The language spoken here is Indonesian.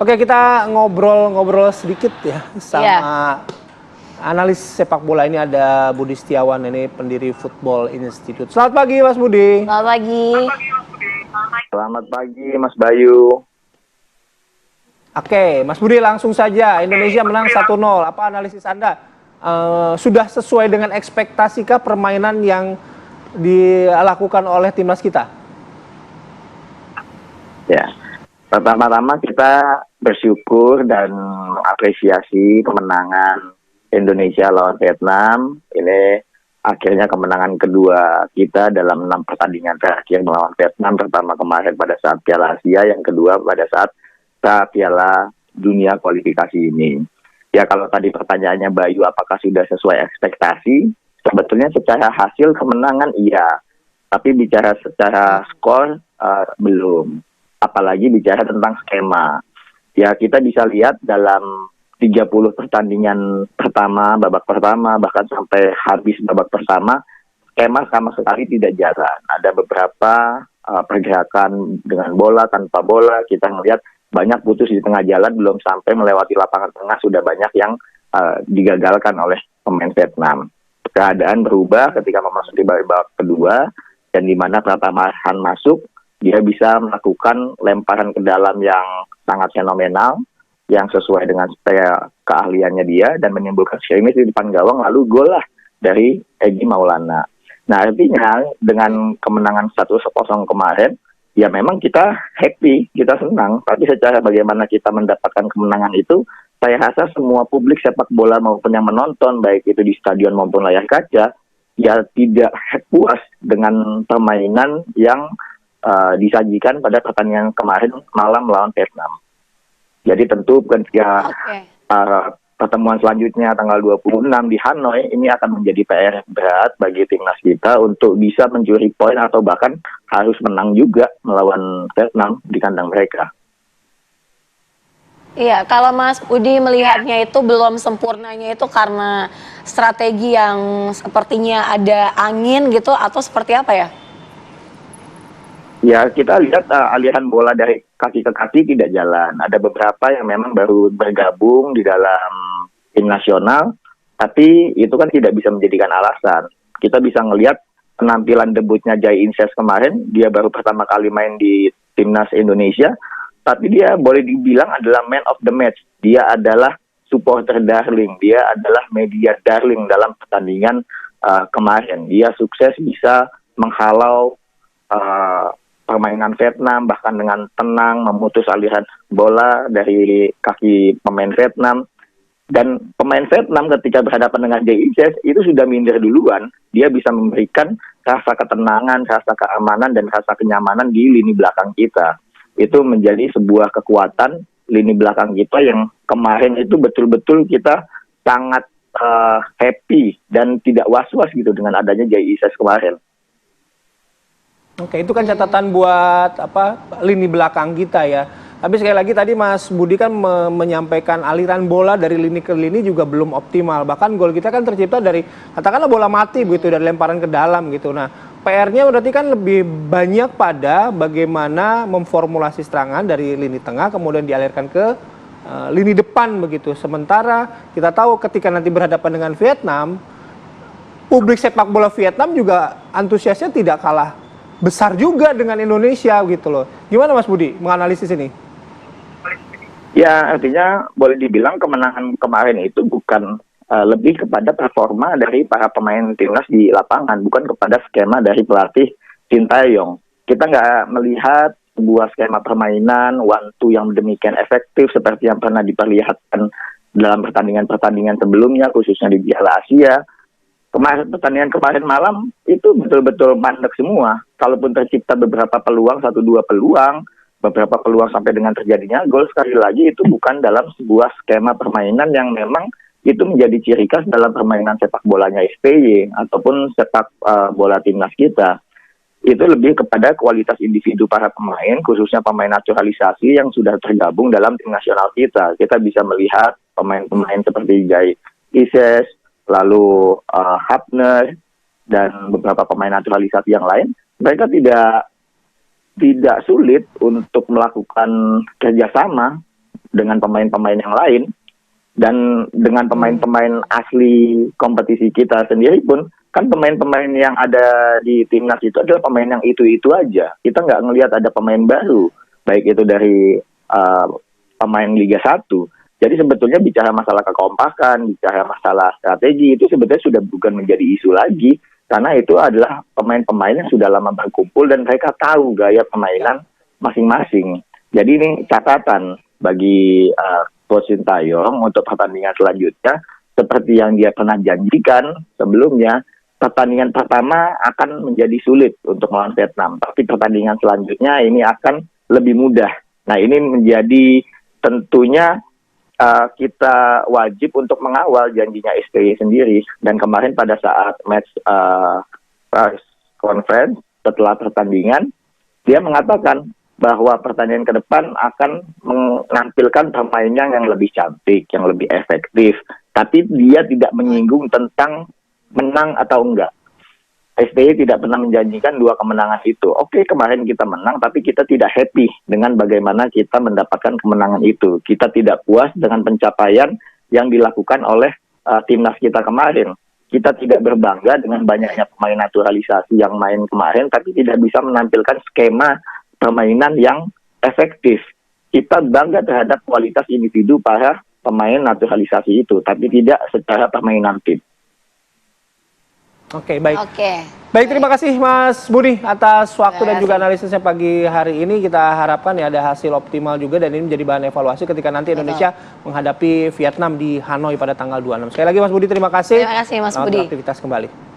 Oke, kita ngobrol-ngobrol sedikit ya sama analis sepak bola. Ini ada Budi Setiawan, ini pendiri Football Institute. Selamat pagi Mas Budi. Selamat pagi. Selamat pagi Mas Bayu. Oke, Mas Budi, langsung saja. Indonesia menang 1-0. Apa analisis Anda? Sudah sesuai dengan ekspektasikah permainan yang dilakukan oleh timnas kita? Ya, pertama-tama kita bersyukur dan mengapresiasi kemenangan Indonesia lawan Vietnam. Ini akhirnya kemenangan kedua kita dalam 6 pertandingan terakhir melawan Vietnam. Pertama kemarin pada saat Piala Asia, yang kedua pada saat Piala Dunia kualifikasi ini. Ya, kalau tadi pertanyaannya Bayu, apakah sudah sesuai ekspektasi? Sebetulnya secara hasil kemenangan iya, tapi bicara secara skor belum. Apalagi bicara tentang skema. Ya, kita bisa lihat dalam 30 pertandingan pertama, babak pertama, bahkan sampai habis babak pertama, skema sama sekali tidak jalan. Ada beberapa pergerakan dengan bola, tanpa bola. Kita melihat banyak putus di tengah jalan, belum sampai melewati lapangan tengah, sudah banyak yang digagalkan oleh pemain Vietnam. Keadaan berubah ketika memasuki babak kedua, dan di mana Pratama Arhan masuk, dia bisa melakukan lemparan ke dalam yang sangat fenomenal, yang sesuai dengan keahliannya dia, dan menimbulkan scrimmage di depan gawang, lalu gol lah dari Egy Maulana. Nah, artinya dengan kemenangan 1-0 kemarin, ya memang kita happy, kita senang, tapi secara bagaimana kita mendapatkan kemenangan itu, saya rasa semua publik sepak bola maupun yang menonton, baik itu di stadion maupun layar kaca, ya tidak puas dengan permainan yang disajikan pada pertandingan kemarin malam melawan Vietnam. Jadi tentu ketika pertemuan selanjutnya tanggal 26 di Hanoi, ini akan menjadi PR berat bagi timnas kita untuk bisa mencuri poin atau bahkan harus menang juga melawan Vietnam di kandang mereka. Iya, kalau Mas Budi melihatnya itu belum sempurnanya itu karena strategi yang sepertinya ada angin gitu, atau seperti apa ya? Ya, kita lihat aliran bola dari kaki ke kaki tidak jalan. Ada beberapa yang memang baru bergabung di dalam tim nasional, tapi itu kan tidak bisa menjadikan alasan. Kita bisa ngelihat penampilan debutnya Jai Inses kemarin, dia baru pertama kali main di timnas Indonesia, tapi dia boleh dibilang adalah man of the match. Dia adalah supporter darling, dia adalah media darling dalam pertandingan kemarin. Dia sukses bisa menghalau permainan Vietnam, bahkan dengan tenang memutus aliran bola dari kaki pemain Vietnam. Dan pemain Vietnam ketika berhadapan dengan Jay Inces itu sudah minder duluan. Dia bisa memberikan rasa ketenangan, rasa keamanan, dan rasa kenyamanan di lini belakang kita. Itu menjadi sebuah kekuatan lini belakang kita yang kemarin itu betul-betul kita sangat happy dan tidak was-was gitu dengan adanya Jay Inces kemarin. Oke, itu kan catatan buat lini belakang kita ya. Tapi sekali lagi tadi Mas Budi kan menyampaikan aliran bola dari lini ke lini juga belum optimal. Bahkan gol kita kan tercipta dari katakanlah bola mati begitu, dari lemparan ke dalam gitu. Nah, PR-nya berarti kan lebih banyak pada bagaimana memformulasi serangan dari lini tengah kemudian dialirkan ke lini depan begitu. Sementara kita tahu ketika nanti berhadapan dengan Vietnam, publik sepak bola Vietnam juga antusiasnya tidak kalah besar juga dengan Indonesia gitu loh. Gimana Mas Budi menganalisis ini? Ya, artinya boleh dibilang kemenangan kemarin itu bukan lebih kepada performa dari para pemain timnas di lapangan, bukan kepada skema dari pelatih Sintayong. Kita nggak melihat sebuah skema permainan one-two yang demikian efektif seperti yang pernah diperlihatkan dalam pertandingan-pertandingan sebelumnya, khususnya di Piala Asia. Pertandingan kemarin malam itu betul-betul mandek semua. Kalaupun tercipta beberapa peluang, 1-2 peluang, beberapa peluang sampai dengan terjadinya gol, sekali lagi itu bukan dalam sebuah skema permainan yang memang itu menjadi ciri khas dalam permainan sepak bolanya SPY ataupun sepak bola timnas kita. Itu lebih kepada kualitas individu para pemain, khususnya pemain naturalisasi yang sudah tergabung dalam tim nasional kita. Kita bisa melihat pemain-pemain seperti Jai Inces, lalu Hapner, dan beberapa pemain naturalisasi yang lain, mereka tidak sulit untuk melakukan kerjasama dengan pemain-pemain yang lain dan dengan pemain-pemain asli kompetisi kita sendiri pun kan pemain-pemain yang ada di timnas itu adalah pemain yang itu-itu aja. Kita nggak ngelihat ada pemain baru, baik itu dari pemain Liga 1. Jadi sebetulnya bicara masalah kekompakan, bicara masalah strategi itu sebetulnya sudah bukan menjadi isu lagi. Karena itu adalah pemain-pemain yang sudah lama berkumpul dan mereka tahu gaya permainan masing-masing. Jadi ini catatan bagi Coach Sintayong untuk pertandingan selanjutnya. Seperti yang dia pernah janjikan sebelumnya, pertandingan pertama akan menjadi sulit untuk melawan Vietnam. Tapi pertandingan selanjutnya ini akan lebih mudah. Nah ini menjadi tentunya kita wajib untuk mengawal janjinya SBY sendiri. Dan kemarin pada saat match press conference setelah pertandingan, dia mengatakan bahwa pertandingan ke depan akan menampilkan permainan yang lebih cantik, yang lebih efektif. Tapi dia tidak menyinggung tentang menang atau enggak. SBY tidak pernah menjanjikan 2 kemenangan itu. Oke, kemarin kita menang, tapi kita tidak happy dengan bagaimana kita mendapatkan kemenangan itu. Kita tidak puas dengan pencapaian yang dilakukan oleh timnas kita kemarin. Kita tidak berbangga dengan banyaknya pemain naturalisasi yang main kemarin, tapi tidak bisa menampilkan skema permainan yang efektif. Kita bangga terhadap kualitas individu para pemain naturalisasi itu, tapi tidak secara permainan tim. Oke, baik. Oke. Baik, terima kasih Mas Budi atas waktu dan juga analisisnya pagi hari ini. Kita harapkan ya ada hasil optimal juga dan ini menjadi bahan evaluasi ketika nanti Indonesia menghadapi Vietnam di Hanoi pada tanggal 26. Sekali lagi Mas Budi, terima kasih. Terima kasih Mas Selamat Budi. beraktivitas kembali.